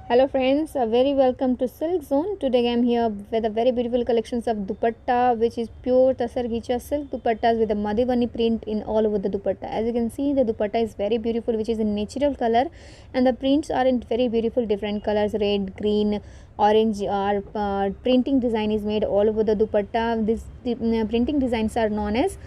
Hello friends, very welcome to Silk Zone. Today I am here with a very beautiful collections of dupatta, which is pure Tasar Ghicha silk dupattas with a Madhubani print in all over the dupatta. As you can see, the dupatta is very beautiful, which is in natural color, and the prints are in very beautiful different colors: red, green, orange. Our printing design is made all over the dupatta. Printing designs are known as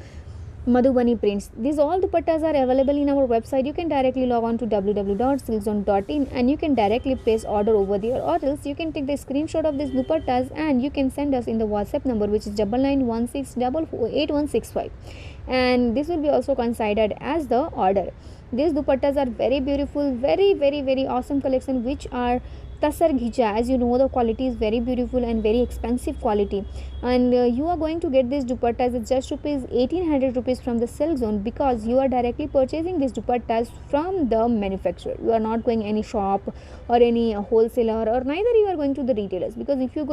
Madhubani prints. These all dupattas are available in our website. You can directly log on to www.silkzone.in and you can directly place order over there, or else you can take the screenshot of these dupattas and you can send us in the WhatsApp number, which is 9916448165, and this will be also considered as the order. These dupattas are very beautiful, very awesome collection, which are Tasar Ghicha. As you know, the quality is very beautiful and very expensive quality, and you are going to get this dupattas at just rupees 1800 rupees from the Silk Zone, because you are directly purchasing these dupattas from the manufacturer. You are not going any shop or any wholesaler, or neither you are going to the retailers, because if you are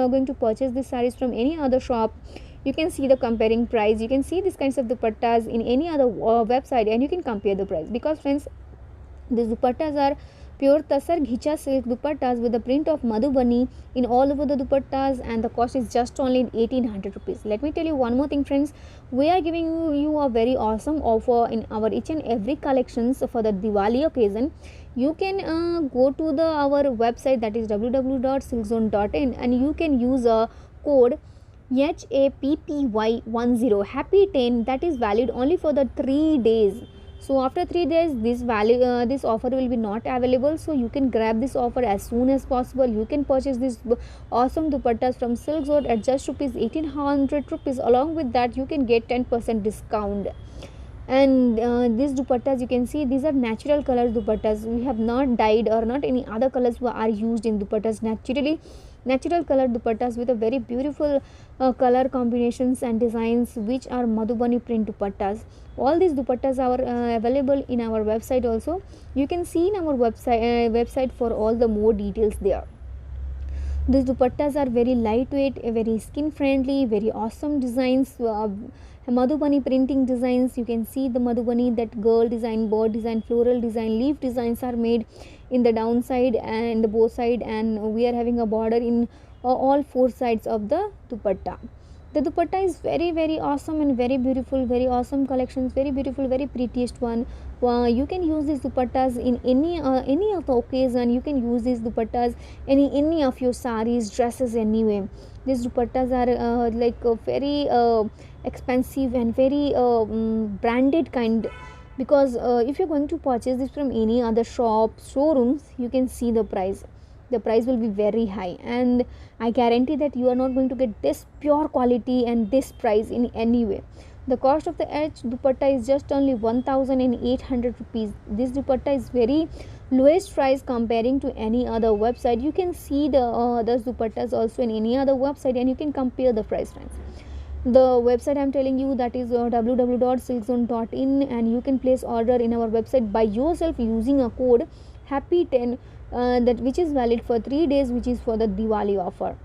going to purchase these sarees from any other shop, you can see the comparing price. You can see these kinds of dupattas in any other website and you can compare the price, because friends, these dupattas are pure Tasar Ghicha silk dupattas with the print of Madhubani in all over the dupattas, and the cost is just only 1800 rupees. Let me tell you one more thing, friends. We are giving you a very awesome offer in our each and every collections for the Diwali occasion. You can go to our website, that is www.silkzone.in, and you can use a code HAPPY10 happy 10, that is valid only for the 3 days. So after 3 days this offer will be not available, so you can grab this offer as soon as possible. You can purchase this awesome dupattas from Silk Zone at just rupees 1800 rupees. Along with that, you can get 10% discount. And these dupattas, you can see, these are natural color dupattas. We have not dyed or not any other colors are used in dupattas. Natural color dupattas with a very beautiful color combinations and designs, which are Madhubani print dupattas. All these dupattas are available in our website also. You can see in our website for all the more details there. These dupattas are very lightweight, very skin friendly, very awesome designs. Madhubani printing designs. You can see the Madhubani, that girl design, bird design, floral design, leaf designs are made in the downside and the both side, and we are having a border in all four sides of the dupatta. The dupatta is very awesome and very beautiful, very awesome collections, very beautiful, very prettiest one. You can use these dupattas in any of the occasion. You can use these dupattas any of your saris, dresses, anyway. These dupattas are very expensive and very branded kind, because if you're going to purchase this from any other shop, showrooms, you can see the price will be very high, and I guarantee that you are not going to get this pure quality and this price in any way. The cost of the edge dupatta is just only 1800 rupees. This dupatta is very lowest price comparing to any other website. You can see those dupattas also in any other website and you can compare the price, friends. The website I'm telling you, that is www.silkzone.in, and you can place order in our website by yourself using a code happy 10, that which is valid for 3 days, which is for the Diwali offer.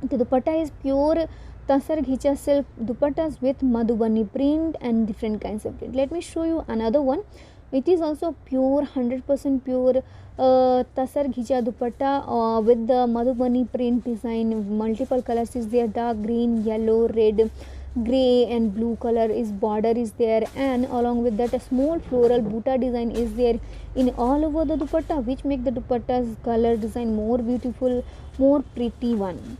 The dupatta is pure Tasar Ghicha silk dupattas with Madhubani print and different kinds of print. Let me show you another one. It is also pure 100% pure Tasar Ghicha dupatta with the Madhubani print design. Multiple colors is there: dark green, yellow, red, grey and blue color is border is there, and along with that a small floral buta design is there in all over the dupatta, which make the dupatta's color design more beautiful, more pretty one.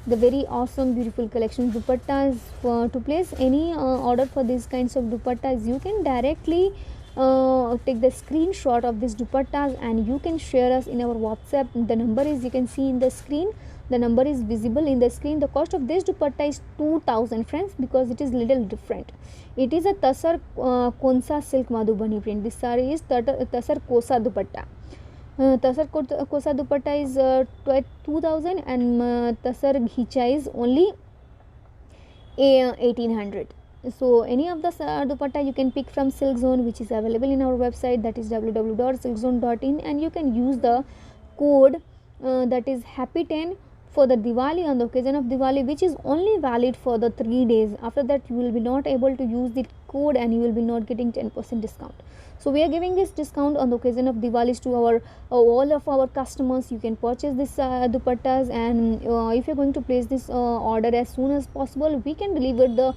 The very awesome beautiful collection dupattas. To place any order for these kinds of dupattas, you can directly take the screenshot of these dupattas and you can share us in our WhatsApp. The number is, you can see in the screen, the number is visible in the screen. The cost of this dupatta is 2000, friends, because it is little different. It is a Tasar Konsa silk Madhubani print. This saree is Tasar Kosa dupatta. Tasar Kosa dupatta is 2000, and Tasar Ghicha is only 1800. So any of the dupatta you can pick from Silk Zone, which is available in our website, that is www.silkzone.in, and you can use the code that is happy 10 for the Diwali, on the occasion of Diwali, which is only valid for the 3 days. After that, you will be not able to use the code and you will be not getting 10% discount. So we are giving this discount on the occasion of Diwali to our all of our customers. You can purchase this dupattas, and if you're going to place this order as soon as possible, we can deliver the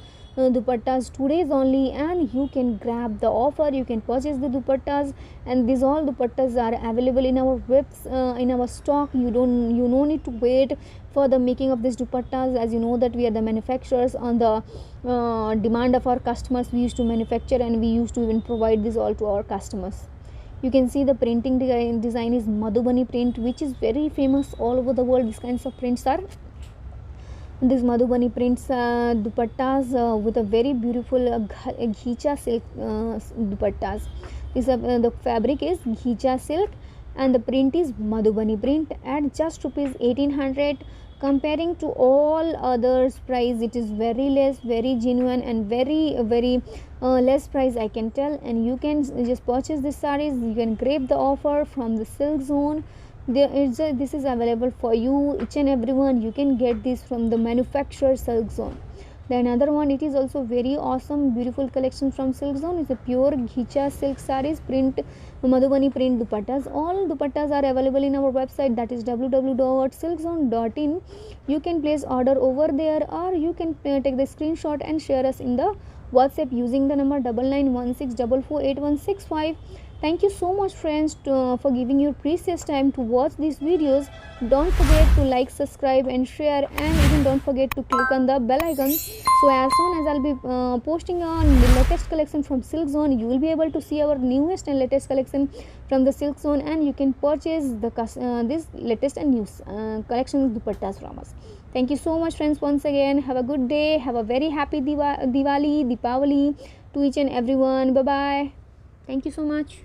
dupattas 2 days only, and you can grab the offer, you can purchase the dupattas. And these all dupattas are available in our webs, in our stock. You no need to wait for the making of these dupattas, as you know that we are the manufacturers. On the demand of our customers, we used to manufacture, and we used to even provide this all to our customers. You can see the printing design is Madhubani print, which is very famous all over the world. These kinds of prints are these Madhubani prints dupattas with a very beautiful ghicha silk dupattas. The fabric is ghicha silk and the print is Madhubani print at just rupees 1800. Comparing to all others price, it is very less, very genuine, and very less price, I can tell. And you can just purchase this sarees. You can grab the offer from the Silk Zone. This is available for you, each and everyone. You can get this from the manufacturer Silk Zone. The another one, it is also very awesome, beautiful collection from Silk Zone. It's a pure ghicha silk sarees, print Madhubani print dupattas. All dupattas are available in our website, that is www.silkzone.in. You can place order over there, or you can take the screenshot and share us in the WhatsApp using the number 9916448165. Thank you so much, friends, for giving your precious time to watch these videos. Don't forget to like, subscribe and share, and even don't forget to click on the bell icon. So as soon as I'll be posting on the latest collection from Silk Zone, you will be able to see our newest and latest collection from the Silk Zone, and you can purchase this latest and new collection of dupattas from us. Thank you so much, friends, once again. Have a good day. Have a very happy Diwali, Deepavali to each and everyone. Bye bye. Thank you so much.